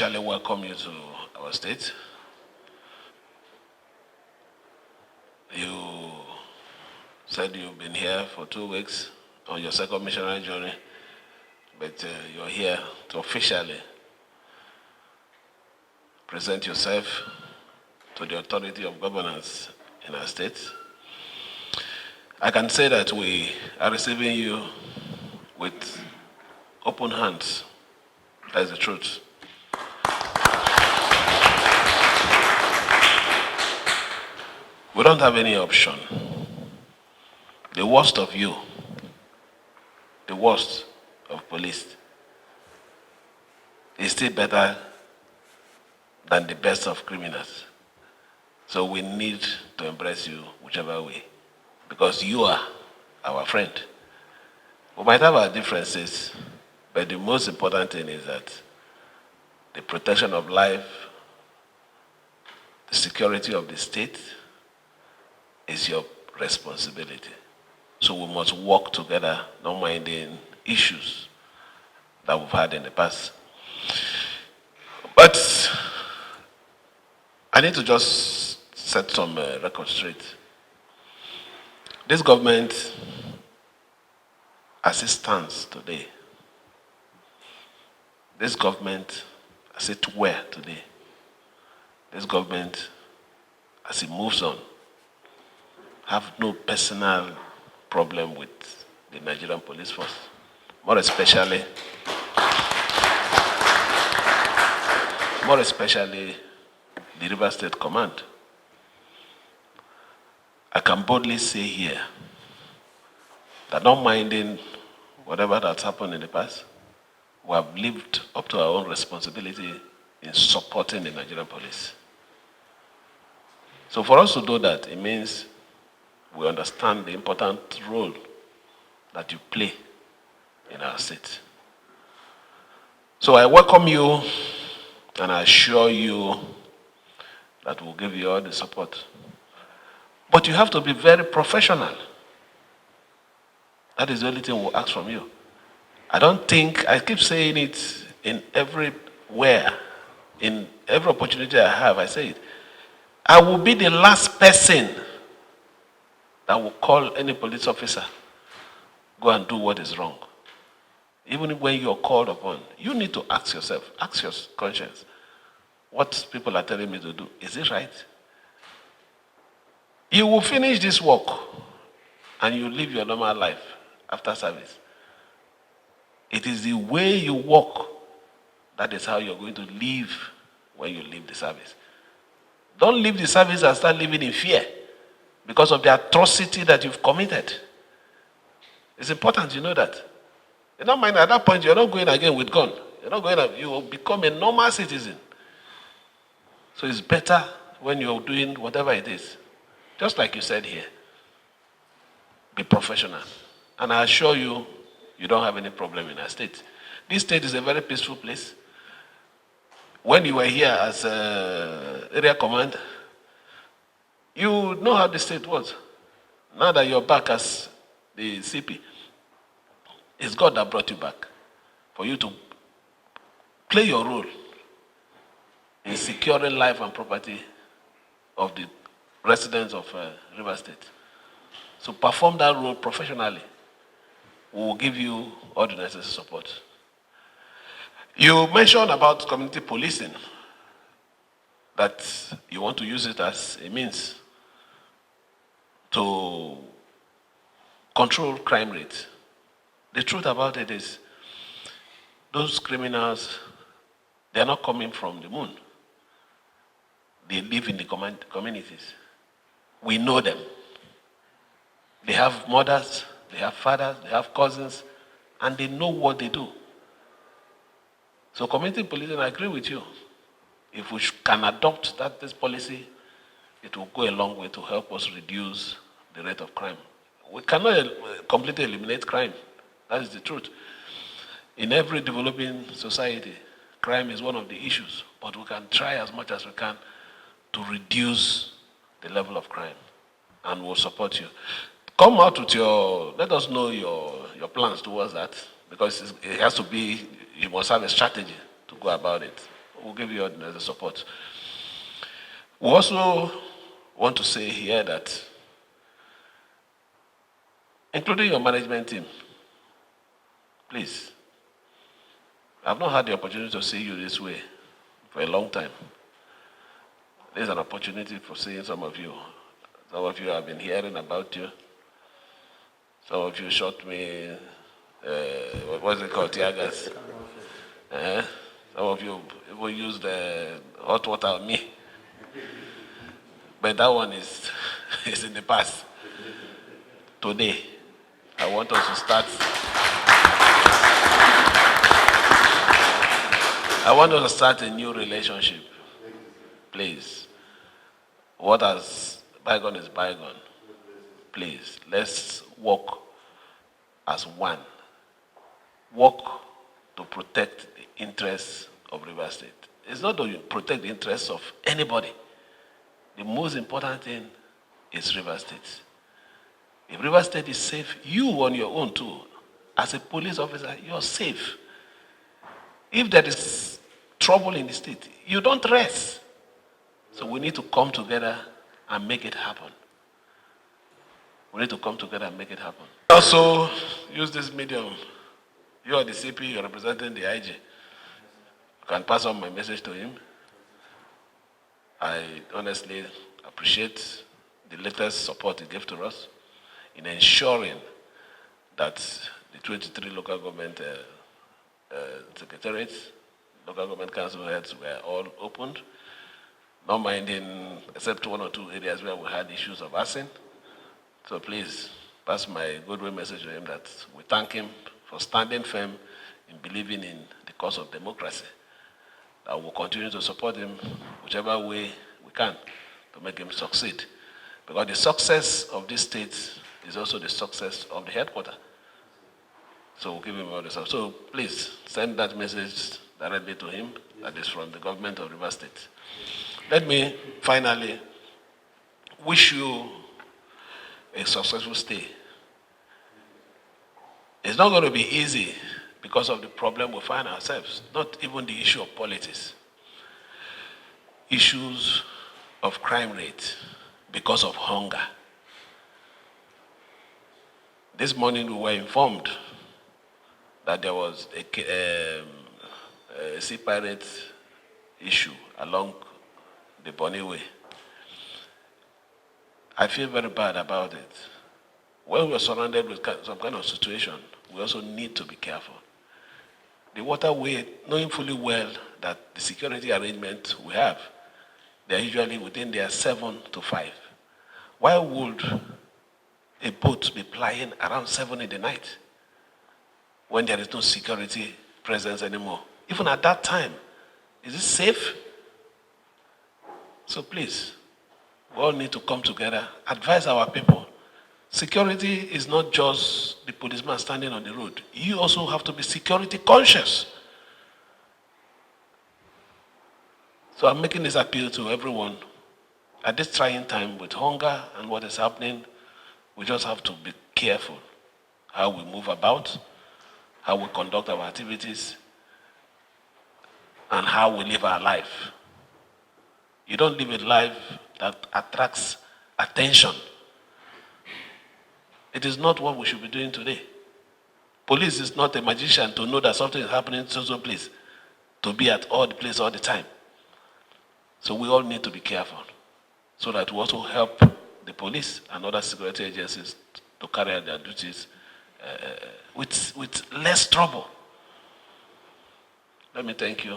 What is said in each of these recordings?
Shall I welcome you to our state? You said you've been here for 2 weeks on your second missionary journey, but you're here to officially present yourself to the authority of governance in our state. I can say that we are receiving you with open hands. That's the truth. We don't have any option. The worst of you, the worst of police, is still better than the best of criminals. So we need to embrace you whichever way, because you are our friend. We might have our differences, but the most important thing is that the protection of life, the security of the state is your responsibility. So we must work together, not minding issues that we've had in the past. But I need to just set some records straight. This government, as it stands today, this government, as it were today, this government, as it moves on, have no personal problem with the Nigerian police force, more especially the River State Command. I can boldly say here that, not minding whatever that's happened in the past, we have lived up to our own responsibility in supporting the Nigerian police. So for us to do that, it means we understand the important role that you play in our state. So I welcome you, and I assure you that we'll give you all the support. But you have to be very professional. That is the only thing we'll ask from you. I keep saying it in everywhere, in every opportunity I have, I say it. I will be the last person that will call any police officer, go and do what is wrong. Even when you're called upon, you need to ask yourself, ask your conscience, what people are telling me to do, is it right? You will finish this work and you live your normal life after service. It is the way you walk that is how you're going to live when you leave the service. Don't leave the service and start living in fear because of the atrocity that you've committed. It's important you know that. You don't mind, at that point, you're not going again with gun. You will become a normal citizen. So it's better when you're doing whatever it is. Just like you said here, be professional. And I assure you, you don't have any problem in our state. This state is a very peaceful place. When you were here as area command, you know how the state was. Now that you're back as the CP, it's God that brought you back for you to play your role in securing life and property of the residents of River State. So perform that role professionally. We will give you all the necessary support. You mentioned about community policing, that you want to use it as a means to control crime rate. The truth about it is, those criminals, they are not coming from the moon. They live in the communities. We know them. They have mothers, they have fathers, they have cousins, and they know what they do. So community policing, I agree with you. If we can adopt this policy, it will go a long way to help us reduce the rate of crime. We cannot completely eliminate crime. That is the truth. In every developing society, crime is one of the issues, but we can try as much as we can to reduce the level of crime, and we'll support you. Come out with let us know your plans towards that, because it has to be, you must have a strategy to go about it. we'll give you the support. We also want to say here that, including your management team, please, I've not had the opportunity to see you this way for a long time. There's an opportunity for seeing some of you. Some of you have been hearing about you. Some of you shot me, what's it called, tear gas. Some of you even used hot water on me. But that one is in the past. Today, I want us to start. I want us to start a new relationship. Please. What has bygone is bygone. Please, let's work as one. Work to protect the interests of River State. It's not to protect the interests of anybody. The most important thing is River State. If River State is safe, you on your own too, as a police officer, you're safe. If there is trouble in the state, you don't rest. So we need to come together and make it happen. We need to come together and make it happen. Also, use this medium. You are the CP, you're representing the IG. You can pass on my message to him. I honestly appreciate the latest support he gave to us in ensuring that the 23 local government secretariats, local government council heads were all opened, not minding except one or two areas where we had issues of arson. So please pass my goodwill message to him that we thank him for standing firm in believing in the cause of democracy. That we'll continue to support him whichever way we can to make him succeed. Because the success of this state is also the success of the headquarters. So we'll give him all the support. So please send that message directly to him. That is from the government of River State. Let me finally wish you a successful stay. It's not going to be easy because of the problem we find ourselves, not even the issue of politics. Issues of crime rate because of hunger. This morning we were informed that there was a sea pirate issue along the Borno way. I feel very bad about it. When we're surrounded with some kind of situation, we also need to be careful. The waterway, knowing fully well that the security arrangement we have, they're usually within their 7 to 5. Why would a boat be plying around 7 in the night when there is no security presence anymore? Even at that time, is it safe? So please, we all need to come together, advise our people. Security is not just the policeman standing on the road. You also have to be security conscious. So I'm making this appeal to everyone. At this trying time with hunger and what is happening, we just have to be careful how we move about, how we conduct our activities, and how we live our life. You don't live a life that attracts attention. It is not what we should be doing today. Police is not a magician to know that something is happening in so place, to be at all the place all the time. So we all need to be careful so that we also help the police and other security agencies to carry out their duties with less trouble. Let me thank you,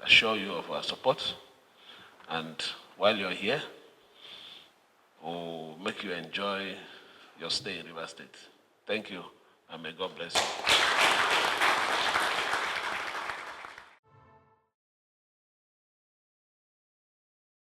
assure you of our support, and while you're here, we'll make you enjoy your stay in River State. Thank you, and may God bless you.